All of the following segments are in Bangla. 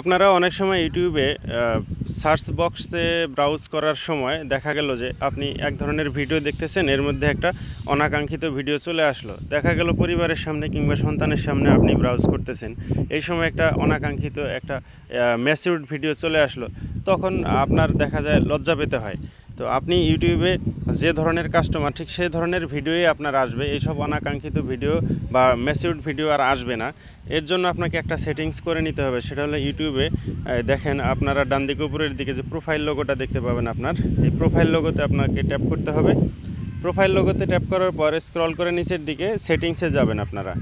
আপনারা অনেক সময় ইউটিউবে সার্চ বক্সে ব্রাউজ করার সময় দেখা গেল যে আপনি এক ধরনের ভিডিও দেখতেছেন, এর মধ্যে একটা অনাকাঙ্ক্ষিত ভিডিও চলে আসলো। দেখা গেল পরিবারের সামনে কিংবা সন্তানের সামনে আপনি ব্রাউজ করতেছেন, এই সময় একটা অনাকাঙ্ক্ষিত একটা ম্যাচিউরড ভিডিও চলে আসলো, তখন আপনার দেখা যায় লজ্জা পেতে হয়। তো আপনি ইউটিউবে যে ধরনের কাস্টমার, ঠিক সেই ধরনের ভিডিওই আপনার আসবে, এইসব অনাকাঙ্ক্ষিত ভিডিও বা ম্যাচিউরড ভিডিও আর আসবে না। এর জন্য আপনাকে একটা সেটিংস করে নিতে হবে, সেটা হলো ইউটিউবে দেখেন আপনারা ডান দিকে উপরের দিকে যে প্রোফাইল লোগোটা দেখতে পাবেন, আপনার এই প্রোফাইল লোগোতে আপনাকে ট্যাপ করতে হবে। প্রোফাইল লোগোতে ট্যাপ করার পরে স্ক্রল করে নিচের দিকে সেটিংসে যাবেন, আপনারা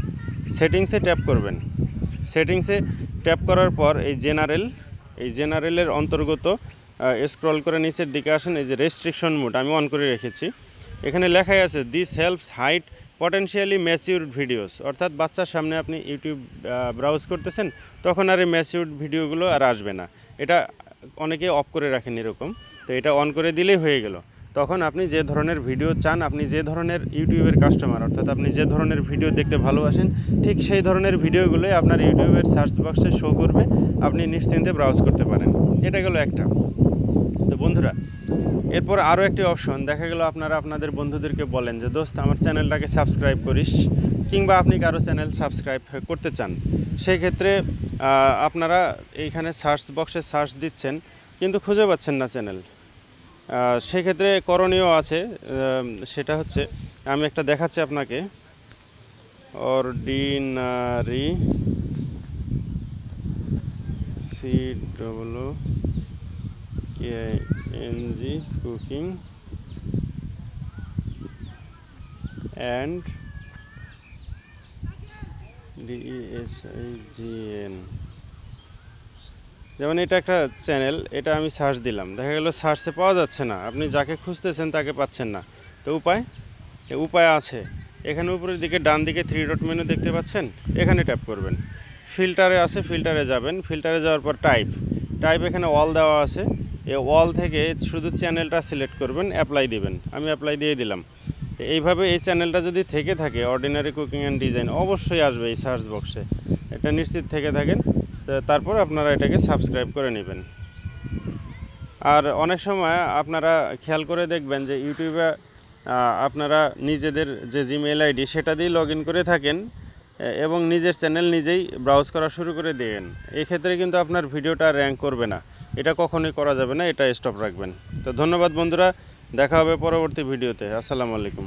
সেটিংসে ট্যাপ করবেন। সেটিংসে ট্যাপ করার পর এই জেনারেলের অন্তর্গত স্ক্রল করে নিচের দিকে আসেন। এই যে রেস্ট্রিকশন মোড আমি অন করে রেখেছি, এখানে লেখাই আছে this helps hide potentially matured videos, অর্থাৎ বাচ্চার সামনে আপনি ইউটিউব ব্রাউজ করতেছেন, তখন আর এই ম্যাচিউরড ভিডিওগুলো আর আসবে না। এটা অনেকে অফ করে রাখেন এরকম, তো এটা অন করে দিলেই হয়ে গেল। তখন আপনি যে ধরনের ভিডিও চান, আপনি যে ধরনের ইউটিউবের কাস্টমার, অর্থাৎ আপনি যে ধরনের ভিডিও দেখতে ভালোবাসেন, ঠিক সেই ধরনের ভিডিওগুলোই আপনার ইউটিউবের সার্চ বক্সে শো করবে, আপনি নিশ্চিন্তে ব্রাউজ করতে পারেন। এটা গেল একটা। তো বন্ধুরা, এরপর আরও একটি অপশন দেখা গেল, আপনারা আপনাদের বন্ধুদেরকে বলেন যে দোস্ত আমার চ্যানেলটাকে সাবস্ক্রাইব করিস, কিংবা আপনি কারো চ্যানেল সাবস্ক্রাইব করতে চান, সেই ক্ষেত্রে আপনারা এইখানে সার্চ বক্সে সার্চ দিচ্ছেন কিন্তু খুঁজে পাচ্ছেন না চ্যানেল। সেক্ষেত্রে করণীয় আছে, সেটা হচ্ছে আমি একটা দেখাচ্ছি আপনাকে। Ordinary CWKING cooking and DESIGN, যেমন এটা একটা চ্যানেল, এটা আমি সার্চ দিলাম, দেখা গেল সার্চে পাওয়া যাচ্ছে না, আপনি যাকে খুঁজতেছেন তাকে পাচ্ছেন না। তো উপায় আছে, এখানে উপরের দিকে ডান দিকে 3 ডট মেনু দেখতে পাচ্ছেন, এখানে ট্যাপ করবেন। ফিল্টারে আছে, ফিল্টারে যাবেন, ফিল্টারে যাওয়ার পর টাইপ এখানে অল দেওয়া আছে, এই অল থেকে শুধু চ্যানেলটা সিলেক্ট করবেন, অ্যাপ্লাই দিবেন। আমি অ্যাপ্লাই দিয়ে দিলাম। এইভাবে এই চ্যানেলটা যদি থেকে থাকে, অর্ডিনারি কুকিং অ্যান্ড ডিজাইন, অবশ্যই আসবে এই সার্চ বক্সে, এটা নিশ্চিত থেকে থাকেন। তারপর আপনারা এটাকে সাবস্ক্রাইব করে নেবেন। আর অনেক সময় আপনারা খেয়াল করে দেখবেন যে ইউটিউবে আপনারা নিজেদের যে জিমেইল আইডি সেটা দিয়ে লগ ইন করে থাকেন এবং নিজের চ্যানেল নিজেই ব্রাউজ করা শুরু করে দেন। এই ক্ষেত্রে কিন্তু আপনার ভিডিওটা র্যাঙ্ক করবে না, এটা কখনোই করা যাবে না, এটা স্টপ রাখবেন। তো ধন্যবাদ বন্ধুরা, দেখা হবে পরবর্তী ভিডিওতে। আসসালামু আলাইকুম।